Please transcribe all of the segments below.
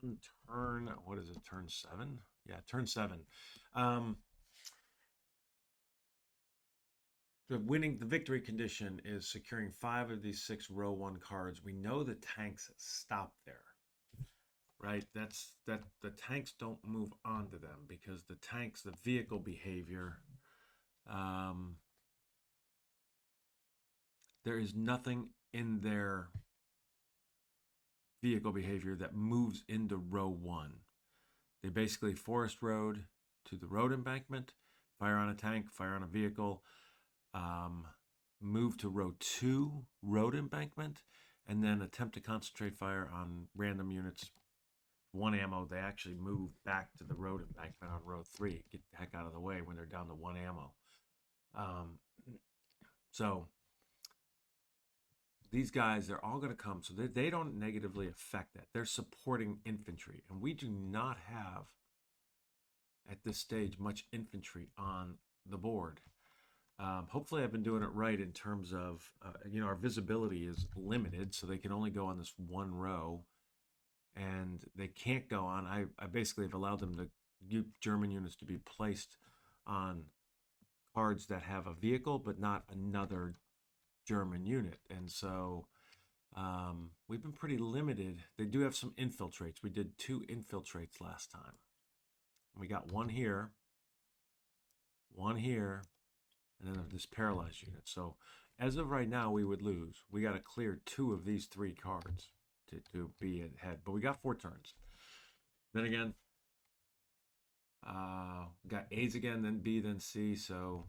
on turn, what is it, turn 7? Yeah, turn 7. The victory condition is securing 5 of these 6 row 1 cards. We know the tanks stop there, right? That the tanks don't move on to them because the tanks, the vehicle behavior, there is nothing in their vehicle behavior that moves into row 1. They basically forest road to the road embankment, fire on a tank, fire on a vehicle, move to row 2, road embankment, and then attempt to concentrate fire on random units. 1 ammo, they actually move back to the road embankment on row 3. Get the heck out of the way when they're down to 1 ammo. So these guys, they're all going to come. So they don't negatively affect that. They're supporting infantry. And we do not have, at this stage, much infantry on the board. Hopefully I've been doing it right in terms of, our visibility is limited, so they can only go on this one row. And they can't go on. I basically have allowed them to, German units to be placed on cards that have a vehicle, but not another German unit. And so we've been pretty limited. They do have some infiltrates. We did 2 infiltrates last time. We got one here, and then this paralyzed unit. So as of right now, we would lose. We got to clear 2 of these 3 cards to be ahead. But we got 4 turns. Then again, got A's again, then B, then C. So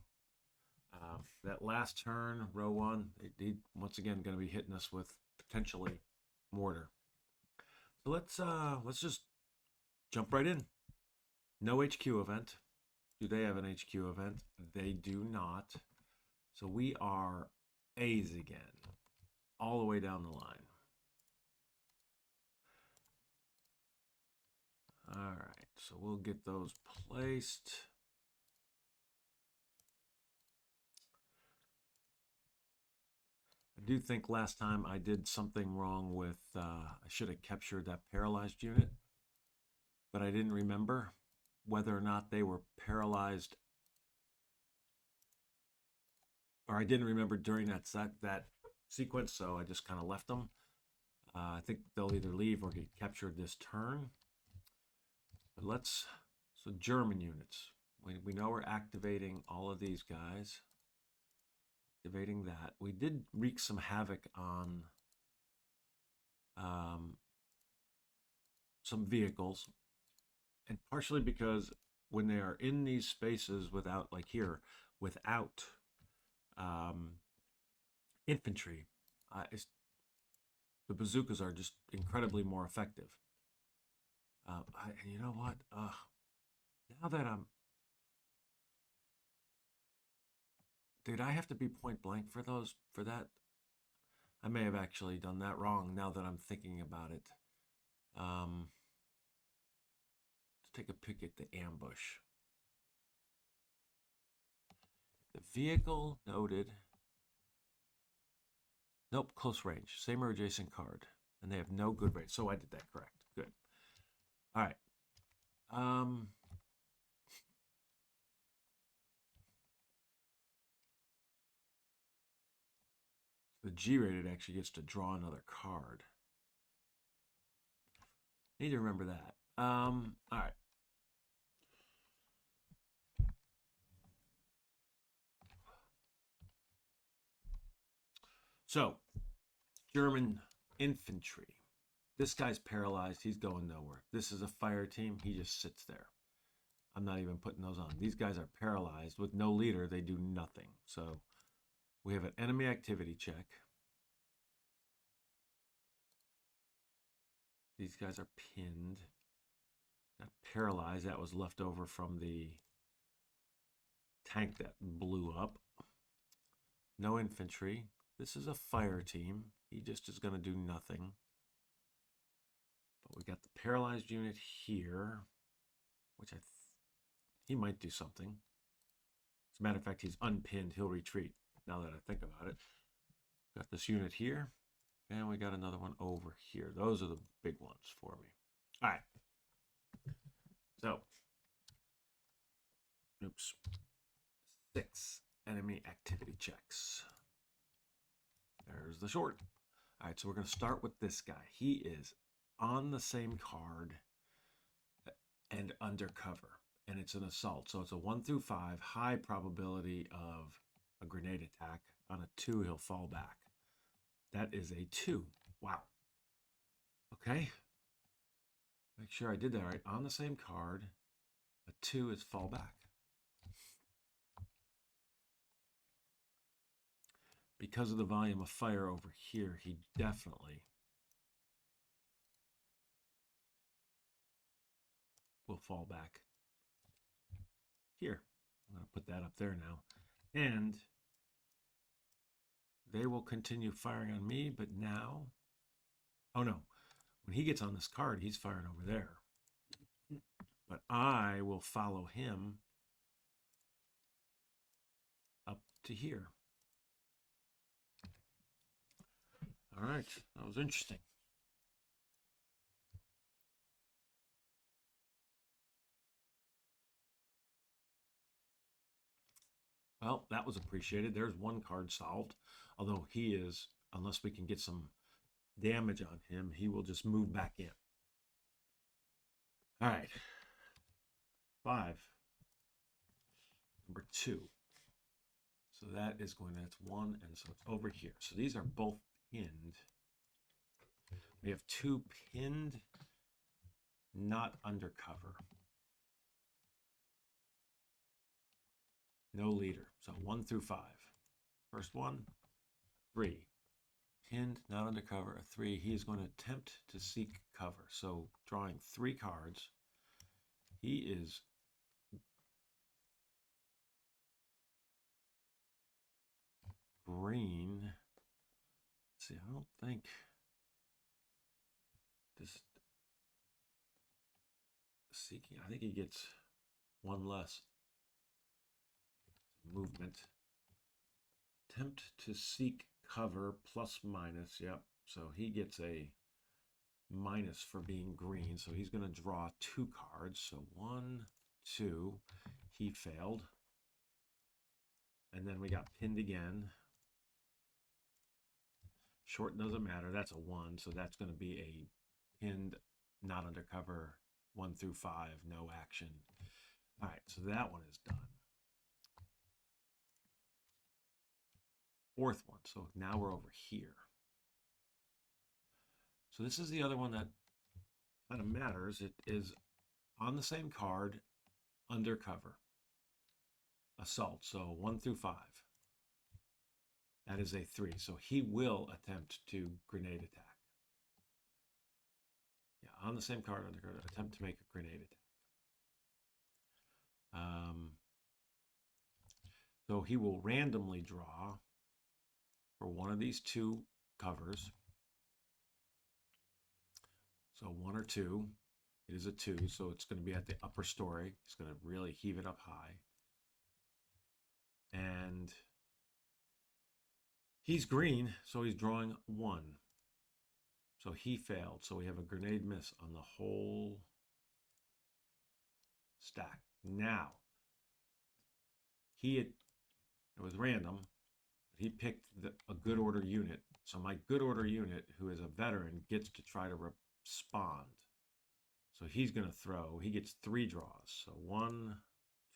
that last turn, row 1, they once again going to be hitting us with potentially mortar. So let's just jump right in. No HQ event. Do they have an HQ event? They do not. So we are A's again, all the way down the line. All right, so we'll get those placed. I do think last time I did something wrong with, I should have captured that paralyzed unit, but I didn't remember whether or not they were paralyzed, or I didn't remember during that sequence, so I just kind of left them. I think they'll either leave or get captured this turn. But so German units. We know we're activating all of these guys. Activating that. We did wreak some havoc on some vehicles. And partially because when they are in these spaces without, like here, without infantry, the bazookas are just incredibly more effective. And you know what? Now that did I have to be point blank for that? I may have actually done that wrong now that I'm thinking about it. Let's take a pick at the ambush. The vehicle noted. Nope, close range. Same or adjacent card. And they have no good range. So I did that correct. Good. All right. The G-rated actually gets to draw another card. Need to remember that. All right. So, German infantry. This guy's paralyzed. He's going nowhere. This is a fire team. He just sits there. I'm not even putting those on. These guys are paralyzed. With no leader, they do nothing. So, we have an enemy activity check. These guys are pinned. Got paralyzed. That was left over from the tank that blew up. No infantry. This is a fire team. He just is going to do nothing. But we got the paralyzed unit here, which he might do something. As a matter of fact, he's unpinned. He'll retreat, now that I think about it. Got this unit here, and we got another one over here. Those are the big ones for me. All right. So, oops. 6 enemy activity checks. There's the short. All right, so we're going to start with this guy. He is on the same card and undercover, and it's an assault. So it's a 1 through 5, high probability of a grenade attack. On a 2, he'll fall back. That is a 2. Wow. Okay. Make sure I did that right. On the same card, a 2 is fall back. Because of the volume of fire over here, he definitely will fall back here. I'm going to put that up there now. And they will continue firing on me, but now, oh no, when he gets on this card, he's firing over there. But I will follow him up to here. All right, that was interesting. Well, that was appreciated. There's one card solved. Although he is, unless we can get some damage on him, he will just move back in. All right. 5. Number 2. So that is going, that's 1, and so it's over here. So these are both pinned. We have 2 pinned, not undercover. No leader. So 1 through 5. First one, 3. Pinned, not undercover, a 3. He is going to attempt to seek cover. So drawing 3 cards. He is green. Let's see, I don't think this seeking, I think he gets 1 less movement. Attempt to seek cover plus minus. Yep. So he gets a minus for being green. So he's going to draw 2 cards. So 1, 2. He failed. And then we got pinned again. Short doesn't matter. That's a 1. So that's going to be a pinned, not undercover, 1 through 5, no action. All right. So that one is done. 4th one. So now we're over here. So this is the other one that kind of matters. It is on the same card, undercover. Assault. So 1 through 5. That is a 3. So he will attempt to grenade attack. Yeah, on the same card, undercover, attempt to make a grenade attack. So he will randomly draw for one of these 2 covers. So 1 or 2. It is a 2, so it's going to be at the upper story. It's going to really heave it up high. And he's green, so he's drawing 1. So he failed. So we have a grenade miss on the whole stack. Now, it was random, but he picked a good order unit. So my good order unit, who is a veteran, gets to try to respond. So he's going to throw. He gets 3 draws. So 1,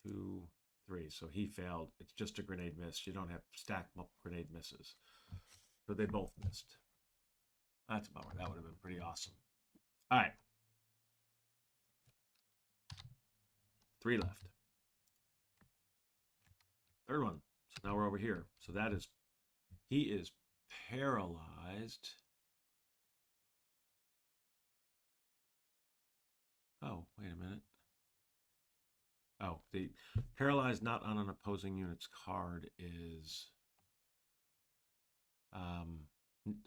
2, 3. So he failed. It's just a grenade miss. You don't have to stack up grenade misses. So they both missed. That's a bummer. That would have been pretty awesome. All right. 3 left. 3rd one. So now we're over here. So that is, he is paralyzed. Oh, wait a minute. Oh, the paralyzed not on an opposing unit's card is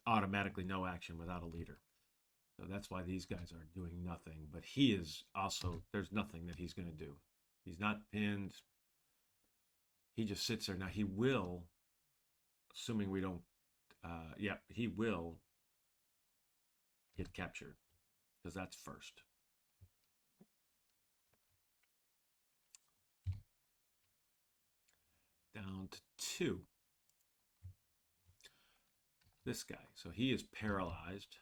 automatically no action without a leader. So that's why these guys are doing nothing. But he is also, there's nothing that he's going to do. He's not pinned. He just sits there. Now he will, assuming we don't, he will get captured because that's first. down to 2. This guy, so he is paralyzed.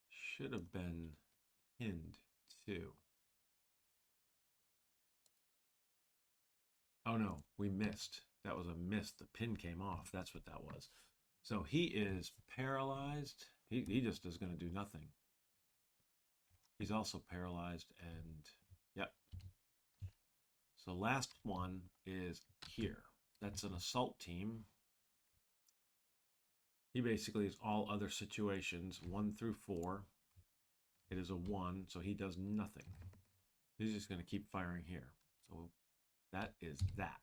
Should have been pinned too. Oh no, we missed. That was a miss. The pin came off. That's what that was. So he is paralyzed. He just is going to do nothing. He's also paralyzed, and yep. So last one is here. That's an assault team. He basically is all other situations, 1 through 4. It is a 1, so he does nothing. He's just going to keep firing here. So that is that.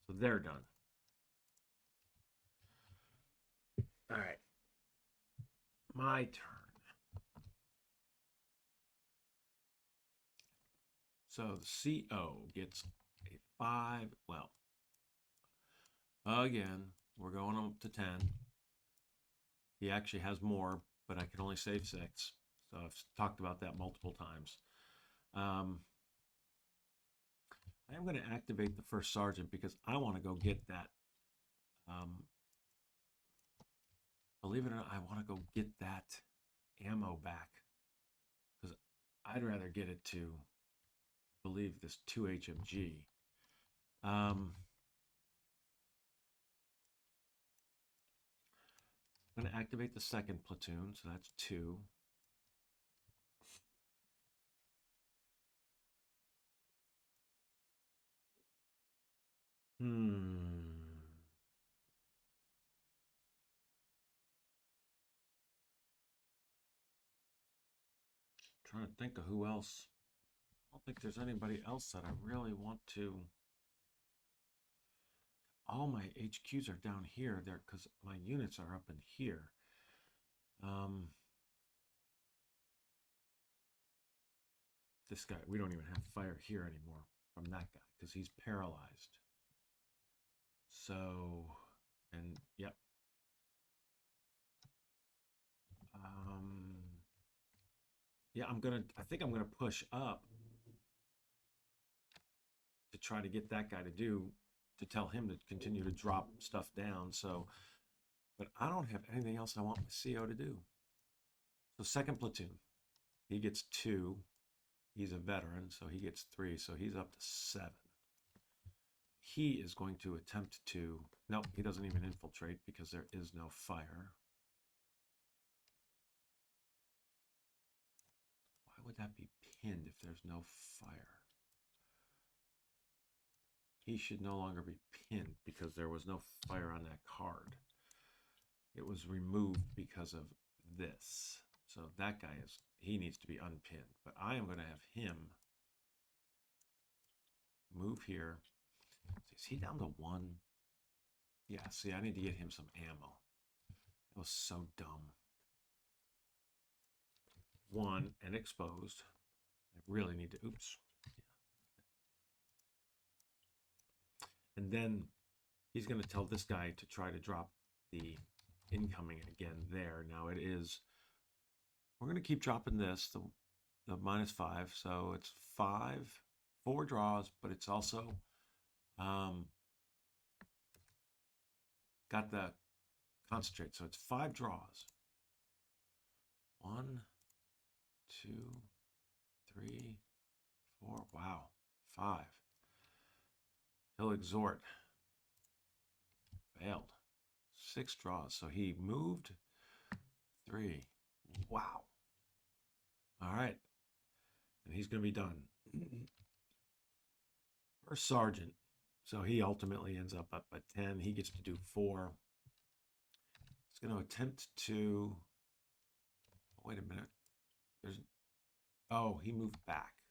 So they're done. All right. My turn. So the CO gets a 5. Well, again, we're going up to 10. He actually has more, but I can only save 6. So I've talked about that multiple times. I am going to activate the first sergeant because I want to go get that. Believe it or not, I want to go get that ammo back because I'd rather get it to, I believe, this 2 HMG. I'm going to activate the second platoon, so that's 2. Trying to think of who else. I don't think there's anybody else that I really want to. All my HQs are down here there because my units are up in here. This guy, we don't even have fire here anymore from that guy because he's paralyzed. So, and yep. Yeah, I think I'm gonna push up to try to get that guy to tell him to continue to drop stuff down. So, but I don't have anything else I want my CO to do. So second platoon, he gets 2. He's a veteran, so he gets 3. So he's up to 7. He is going to attempt to, nope, he doesn't even infiltrate because there is no fire. Why would that be pinned if there's no fire? He should no longer be pinned because there was no fire on that card. It was removed because of this. So that guy he needs to be unpinned. But I am going to have him move here. Is he down to 1? Yeah, see, I need to get him some ammo. It was so dumb. 1 and exposed. I really need to, oops. Yeah. And then he's going to tell this guy to try to drop the incoming again there. Now it is, we're going to keep dropping this, the -5. So it's 4 draws, but it's also got the concentrate. So it's 5 draws. 1, 2, 3, 4. Wow. 5. He'll exhort. Failed. 6 draws. So he moved 3. Wow. All right. And he's going to be done. First sergeant. So he ultimately ends up at 10. He gets to do 4. He's going to attempt to. Wait a minute. Oh, he moved back.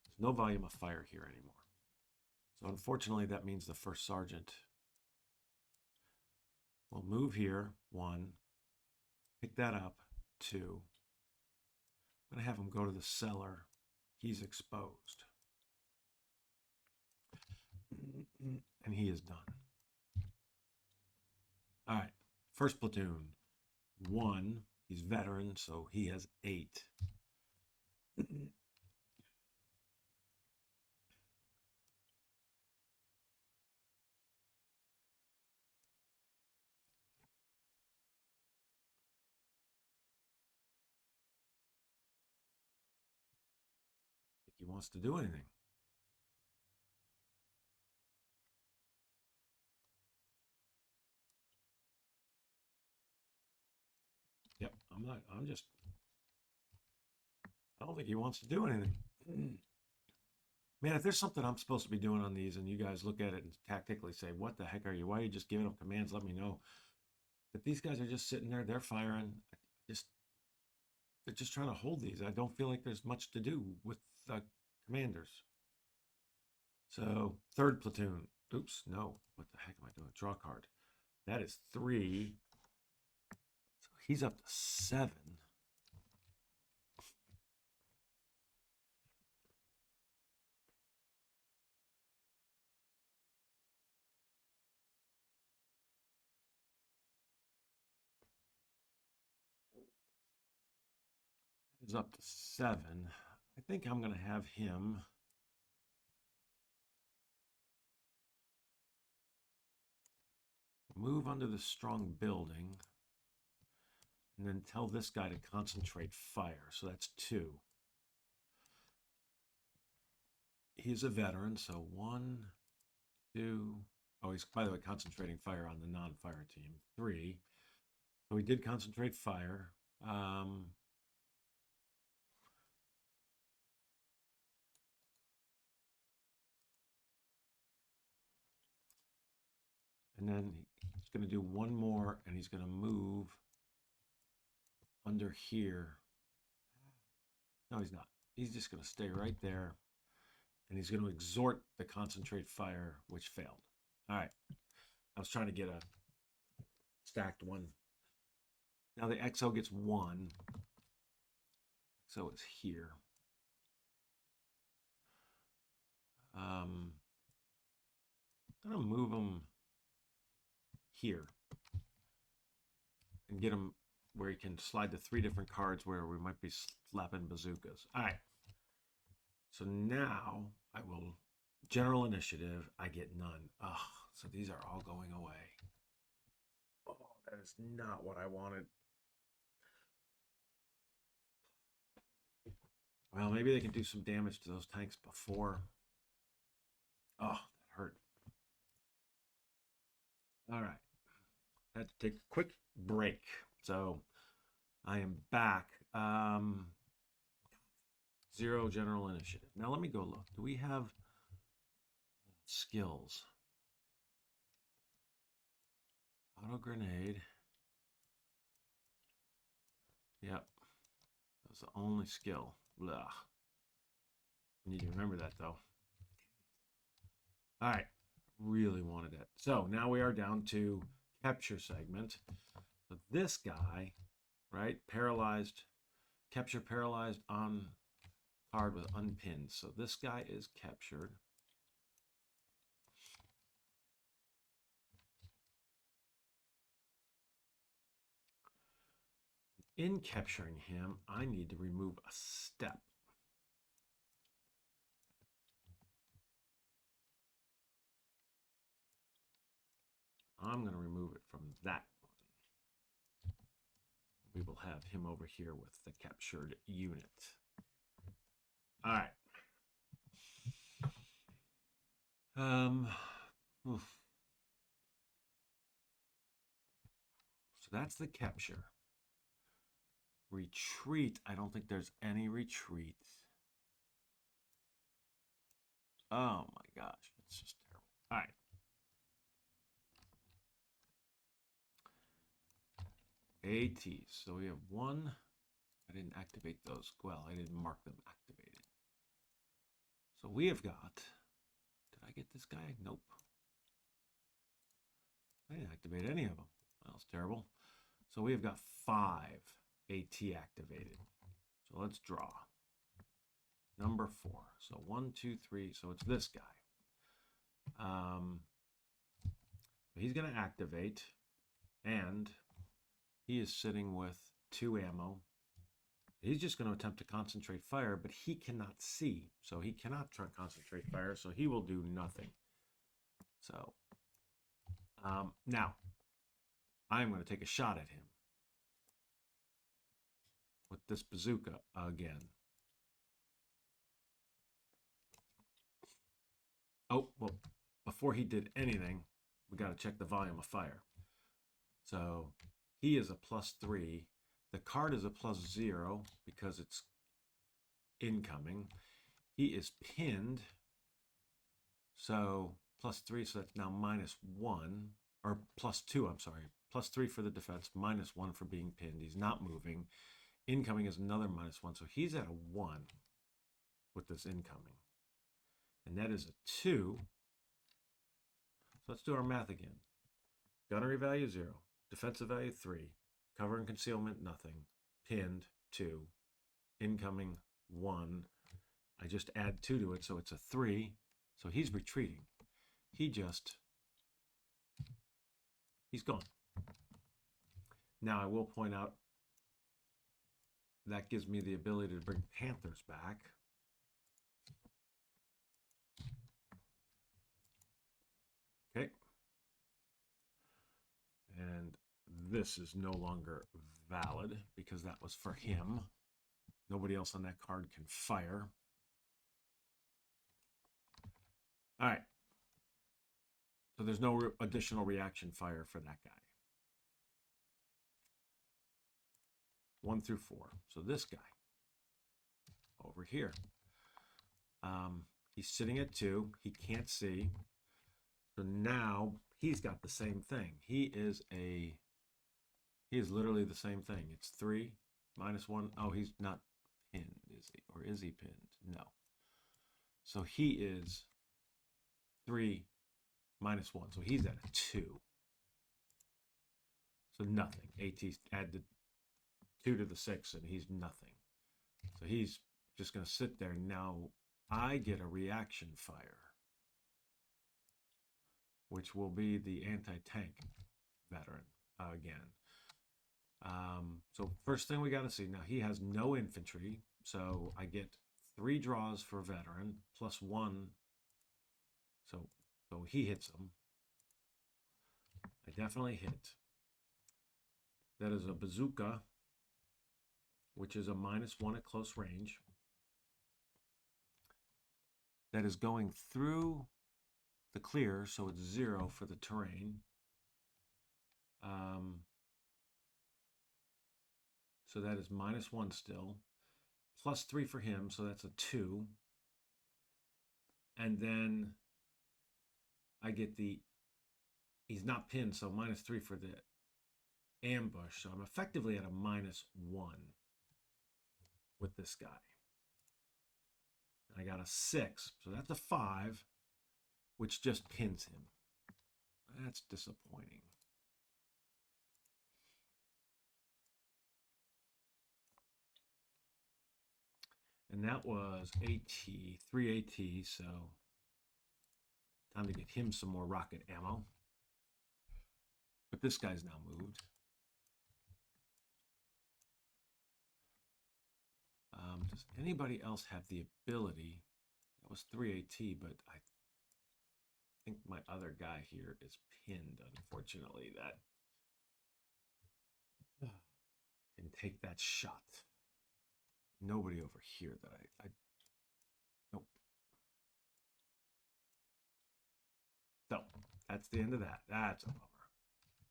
There's no volume of fire here anymore. So unfortunately, that means the first sergeant will move here. 1. Pick that up. 2. I'm going to have him go to the cellar. He's exposed. And he is done. All right. First platoon. 1. He's veteran, so he has 8. wants to do anything. Yep, I don't think he wants to do anything. Man, if there's something I'm supposed to be doing on these and you guys look at it and tactically say, what the heck are you? Why are you just giving them commands? Let me know. But these guys are just sitting there. They're firing. They're just trying to hold these. I don't feel like there's much to do with the commanders. So third platoon. Oops, no. What the heck am I doing? Draw card. That is 3. So he's up to 7. He's up to 7. I think I'm going to have him move under the strong building and then tell this guy to concentrate fire. So that's 2. He's a veteran, so 1, 2. Oh, he's, by the way, concentrating fire on the non-fire team. 3. So he did concentrate fire. And then he's going to do one more, and he's going to move under here. No, he's not. He's just going to stay right there, and he's going to exhort the concentrate fire, which failed. All right. I was trying to get a stacked one. Now the XO gets 1. XO is here. I'm going to move him here and get him where he can slide the 3 different cards where we might be slapping bazookas. All right. So now I will, general initiative, I get none. Ugh, so these are all going away. Oh, that is not what I wanted. Well, maybe they can do some damage to those tanks before. Oh, that hurt. All right. I had to take a quick break. So I am back. 0 general initiative. Now let me go look. Do we have skills? Auto grenade. Yep. That's the only skill. Blah. I need to remember that though. All right. Really wanted it. So now we are down to capture segment. So this guy, right? Paralyzed. Capture paralyzed on card with unpinned. So this guy is captured. In capturing him, I need to remove a step. I'm going to remove it from that one. We will have him over here with the captured unit. All right. So that's the capture. Retreat. I don't think there's any retreat. Oh my gosh. It's just terrible. All right. ATs. So we have 1. I didn't activate those. Well, I didn't mark them activated. So we have got, did I get this guy? Nope. I didn't activate any of them. Well, that's terrible. So we have got 5 AT activated. So let's draw. Number 4. So 1, 2, 3. So it's this guy. He's going to activate, and he is sitting with 2 ammo. He's just going to attempt to concentrate fire, but he cannot see. So he cannot try concentrate fire, so he will do nothing. So now I'm going to take a shot at him with this bazooka again. Oh, well, before he did anything, we got to check the volume of fire. So he is a +3. The card is a +0 because it's incoming. He is pinned. So +3, so that's now -1, or +2, I'm sorry. +3 for the defense, -1 for being pinned. He's not moving. Incoming is another -1, so he's at a 1 with this incoming. And that is a 2. So let's do our math again. Gunnery value 0, defensive value 3, cover and concealment nothing, pinned 2, incoming 1. I just add 2 to it, so it's a 3. So he's retreating. He's gone. Now I will point out that gives me the ability to bring Panthers back. Okay. And this is no longer valid because that was for him. Nobody else on that card can fire. All right. So there's no additional reaction fire for that guy. 1 through 4. So this guy over here. He's sitting at 2. He can't see. So now he's got the same thing. He is literally the same thing. It's 3 -1. Oh, he's not pinned, is he? Or is he pinned? No. So he is 3 -1. So he's at a 2. So nothing. AT added 2 to the 6, and he's nothing. So he's just going to sit there. Now I get a reaction fire, which will be the anti-tank veteran again. So first thing we got to see, now he has no infantry, so I get 3 draws for veteran, +1. So he hits him. I definitely hit. That is a bazooka, which is a -1 at close range. That is going through the clear, so it's 0 for the terrain. So that is -1 still. +3 for him, so that's a 2. And then I get he's not pinned, so -3 for the ambush. So I'm effectively at a -1 with this guy. I got a 6, so that's a 5, which just pins him. That's disappointing. And that was AT, 3 AT, so time to get him some more rocket ammo. But this guy's now moved. Does anybody else have the ability? That was 3 AT, but I think my other guy here is pinned, unfortunately. That can take that shot. Nobody over here that I nope. So that's the end of that. That's a bummer.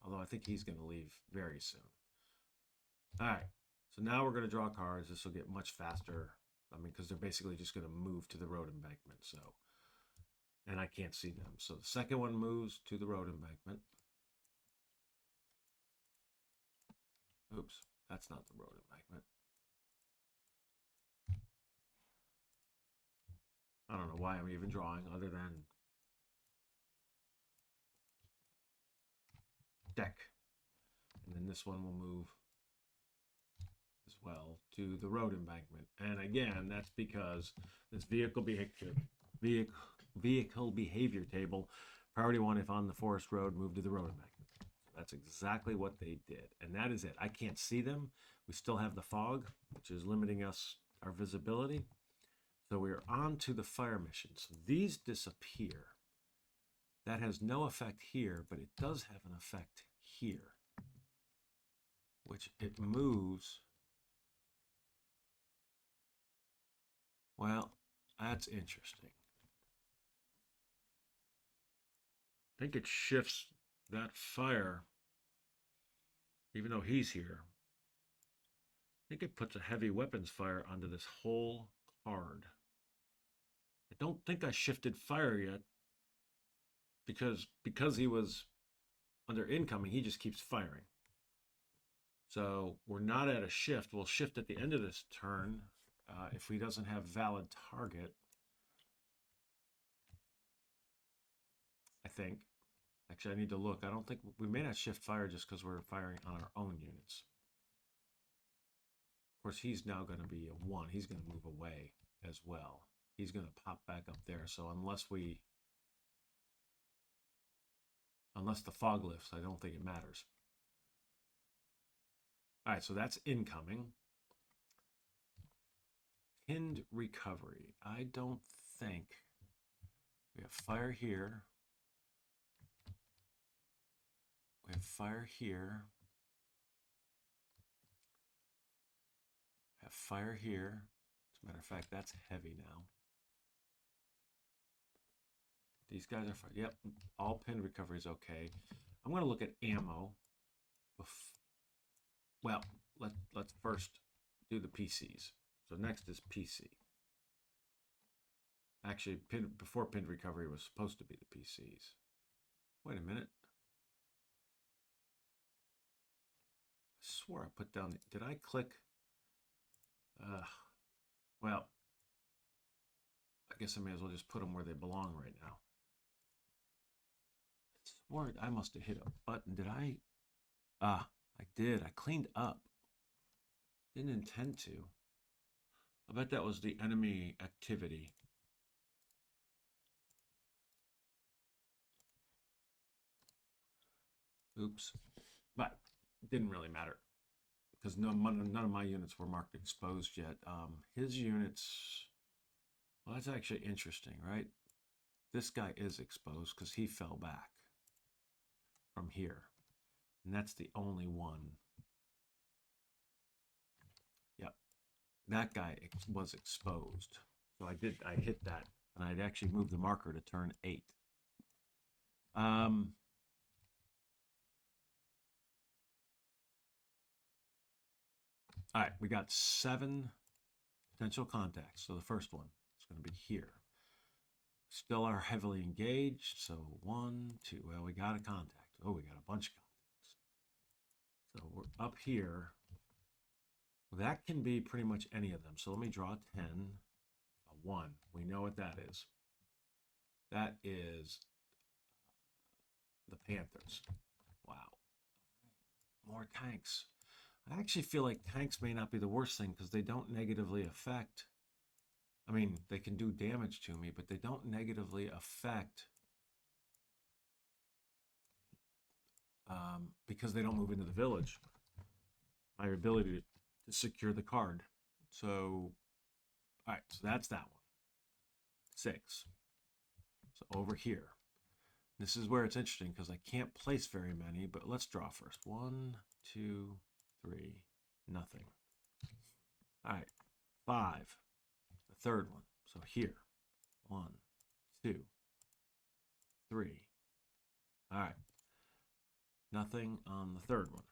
Although I think he's going to leave very soon. All right. So now we're going to draw cards. This will get much faster. I mean, because they're basically just going to move to the road embankment. So, and I can't see them. So the second one moves to the road embankment. Oops, that's not the road embankment. I don't know why I'm even drawing other than deck. And then this one will move as well to the road embankment. And again, that's because this vehicle behavior table, priority 1 if on the forest road, move to the road embankment. So that's exactly what they did. And that is it. I can't see them. We still have the fog, which is limiting our visibility. So we're on to the fire mission. So these disappear. That has no effect here, but it does have an effect here, which it moves. Well, that's interesting. think it shifts that fire, even though he's here. I think it puts a heavy weapons fire onto this whole card. I don't think I shifted fire yet because he was under incoming, he just keeps firing. So we're not at a shift. We'll shift at the end of this turn if he doesn't have valid target. I think. Actually, I need to look. I don't think we may not shift fire just because we're firing on our own units. Of course, he's now going to be a 1. He's going to move away as well. He's going to pop back up there. So unless the fog lifts, I don't think it matters. All right, so that's incoming. Pinned recovery. I don't think we have fire here. We have fire here. Have fire here. As a matter of fact, that's heavy now. These guys are fire. Yep, all pinned recovery is okay. I'm going to look at ammo. Well, let's first do the PCs. So next is PC. Actually, before pinned recovery was supposed to be the PCs. Wait a minute. I swore I put down. Did I click? Well, I guess I may as well just put them where they belong right now. I swore I must have hit a button. Did I? I did. I cleaned up. Didn't intend to. I bet that was the enemy activity. Oops. But it didn't really matter because none of my units were marked exposed yet. His units, well, that's actually interesting, right? This guy is exposed because he fell back from here. And that's the only one. Yep. That guy was exposed. So I hit that. And I'd actually moved the marker to turn 8. All right, we got 7 potential contacts. So the first one is going to be here. Still are heavily engaged. So 1, 2. Well, we got a contact. Oh, we got a bunch of contacts. So we're up here. Well, that can be pretty much any of them. So let me draw a 10, a 1. We know what that is. That is the Panthers. Wow. More tanks. I actually feel like tanks may not be the worst thing because they don't negatively affect. I mean, they can do damage to me, but they don't negatively affect because they don't move into the village. My ability to secure the card. So, all right, so that's that one. 6. So over here. This is where it's interesting because I can't place very many, but let's draw first. 1, 2, 3, nothing. All right, 5, the third one. So here, 1, 2, 3. All right, nothing on the third one.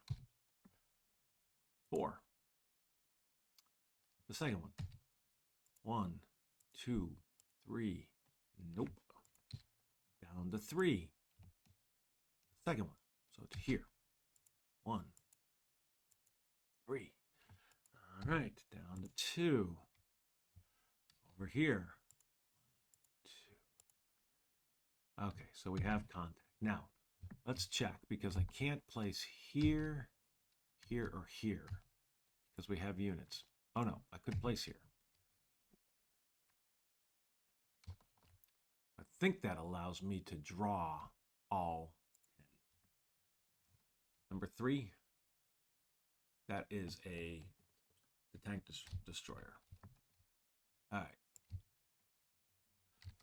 4, the second one. 1, 2, 3, nope. Down to 3. Second one. So to here. 1, 3. All right. Down to 2. Over here. 2. Okay. So we have contact. Now, let's check because I can't place here, here, or here because we have units. Oh, no. I could place here. I think that allows me to draw all 10. Number 3, that is the tank destroyer. All right.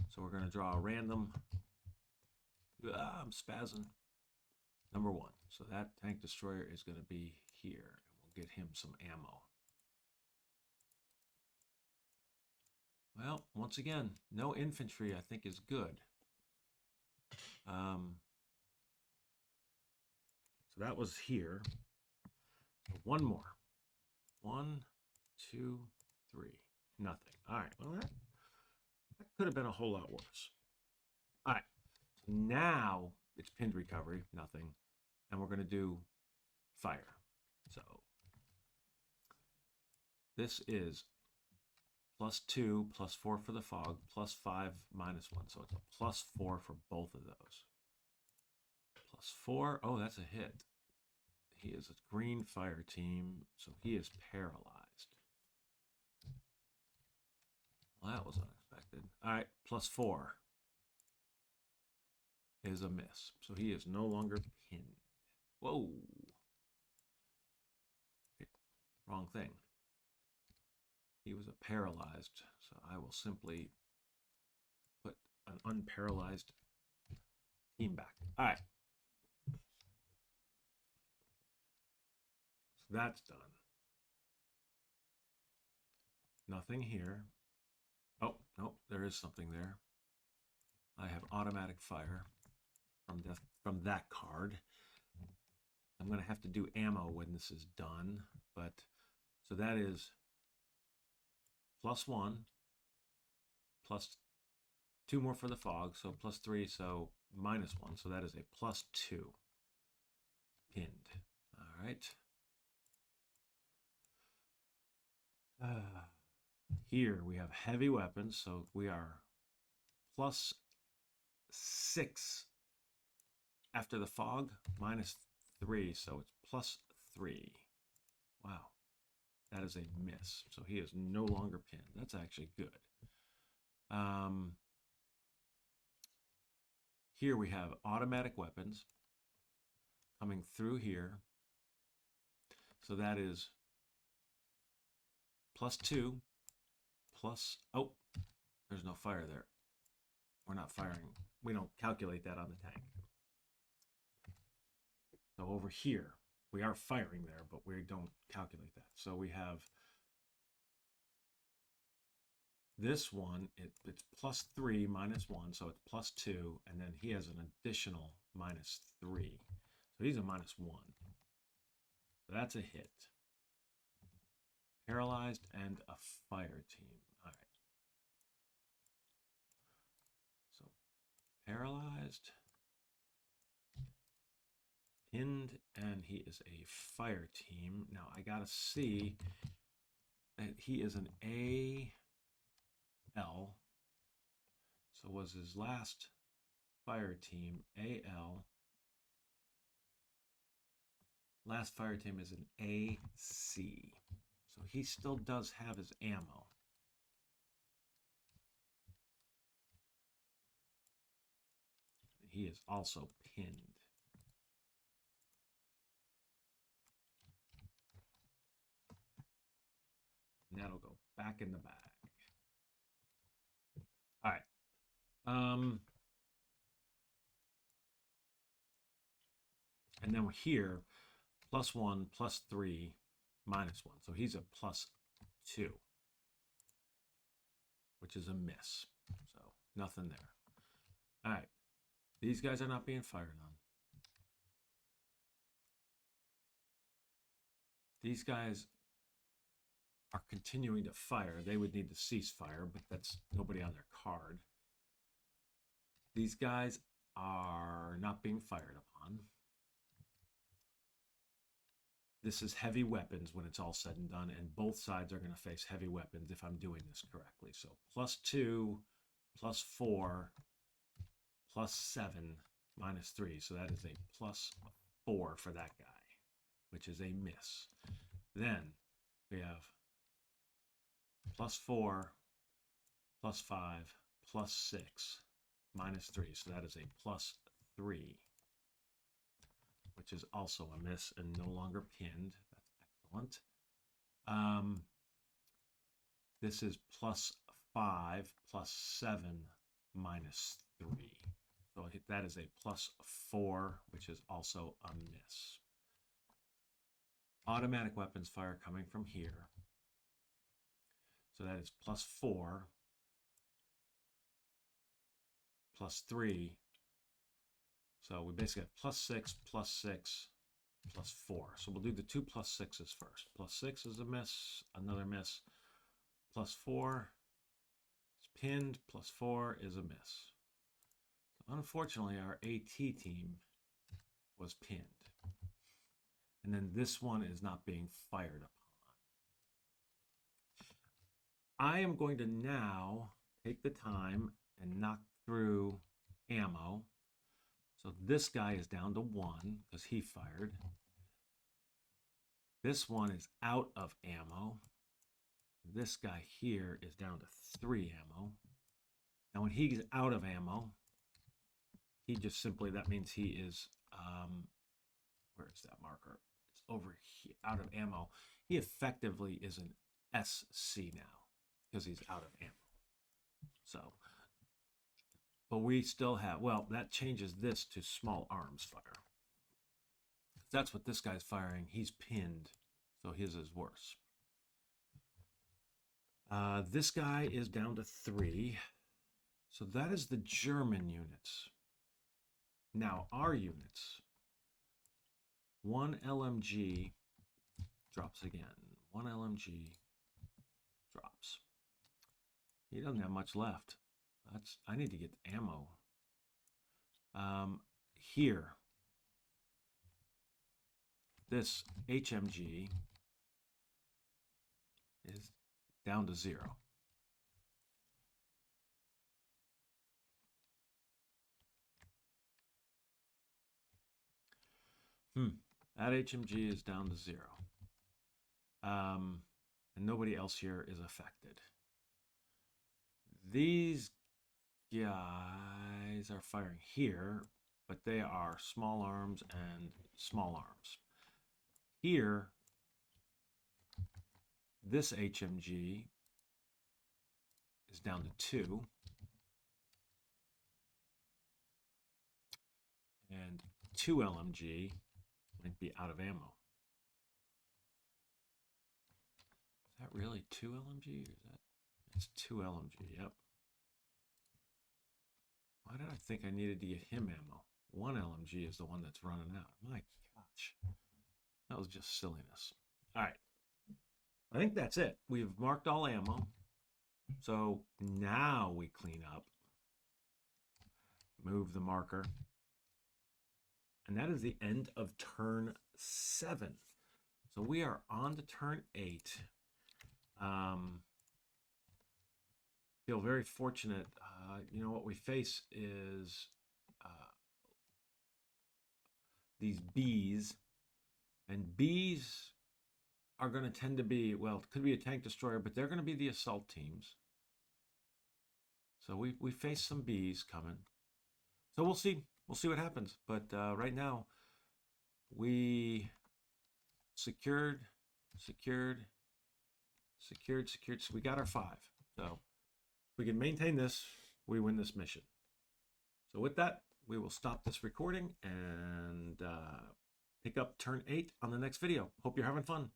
So we're going to draw a random. I'm spazzing. Number 1. So that tank destroyer is going to be here. And we'll get him some ammo. Well, once again, no infantry I think is good. So that was here. One more. 1, 2, 3. Nothing. All right. Well, that could have been a whole lot worse. All right. So now it's pinned recovery. Nothing. And we're going to do fire. So this is +2, +4 for the fog, +5, -1. So it's a +4 for both of those. +4. Oh, that's a hit. He is a green fire team, so he is paralyzed. Well, that was unexpected. All right, +4 is a miss. So he is no longer pinned. Whoa. Wrong thing. He was a paralyzed, so I will simply put an unparalyzed team back. All right. So that's done. Nothing here. Oh, no, there is something there. I have automatic fire from that card. I'm going to have to do ammo when this is done, but so that is +1, +2 more for the fog, so +3, so -1, so that is a +2 pinned. All right. Here we have heavy weapons, so we are +6 after the fog, -3, so it's +3. Wow, that is a miss. So he is no longer pinned. That's actually good. Here we have automatic weapons coming through here. So that is +2, oh, there's no fire there. We're not firing. We don't calculate that on the tank. So over here, we are firing there, but we don't calculate that. So we have this one, it's +3 -1, so it's +2, and then he has an additional -3. So he's a -1. So that's a hit. Paralyzed and a fire team. All right. So paralyzed, pinned, and he is a fire team. Now I gotta see that he is an AL. So was his last fire team AL. Last fire team is an AC. So he still does have his ammo. He is also pinned. And that'll go back in the bag. All right. And then here, +1, +3, -1. So he's a +2, which is a miss. So nothing there. All right. These guys are not being fired on. These guys are continuing to fire. They would need to cease fire, but that's nobody on their card. These guys are not being fired upon. This is heavy weapons when it's all said and done, and both sides are going to face heavy weapons if I'm doing this correctly. So +2, +4, +7, -3. So that is a +4 for that guy, which is a miss. Then we have +4, +5, +6, -3. So that is a +3, which is also a miss and no longer pinned. That's excellent. This is +5, +7, -3. So that is a +4, which is also a miss. Automatic weapons fire coming from here. So that is +4, +3. So we basically have +6, +6, +4. So we'll do the 2 +6s first. +6 is a miss, another miss. +4 is pinned, +4 is a miss. So unfortunately, our AT team was pinned. And then this one is not being fired upon. I am going to now take the time and knock through ammo. So this guy is down to 1 because he fired. This one is out of ammo. This guy here is down to 3 ammo. Now when he's out of ammo, he just simply, that means he is, where is that marker? It's over here, out of ammo. He effectively is an SC now because he's out of ammo. So, but we still have, well, that changes this to small arms fire. That's what this guy's firing. He's pinned, so his is worse. This guy is down to 3. So that is the German units. Now our units. 1 LMG drops again. 1 LMG drops. He doesn't have much left. I need to get ammo. Here. This HMG is down to 0. That HMG is down to 0. And nobody else here is affected. These guys are firing here, but they are small arms and small arms. Here, this HMG is down to 2. And 2 LMG might be out of ammo. Is that really 2 LMG? Or is that? It's 2 LMG, yep. Why did I think I needed to get him ammo? 1 LMG is the one that's running out. My gosh. That was just silliness. All right. I think that's it. We've marked all ammo. So now we clean up. Move the marker. And that is the end of turn 7. So we are on to turn 8. Feel very fortunate. You know, what we face is these bees. And bees are going to tend to be, well, it could be a tank destroyer, but they're going to be the assault teams. So we face some bees coming. So we'll see. We'll see what happens. But right now, we secured. So we got our 5. So if we can maintain this, we win this mission. So with that, we will stop this recording and pick up turn 8 on the next video. Hope you're having fun.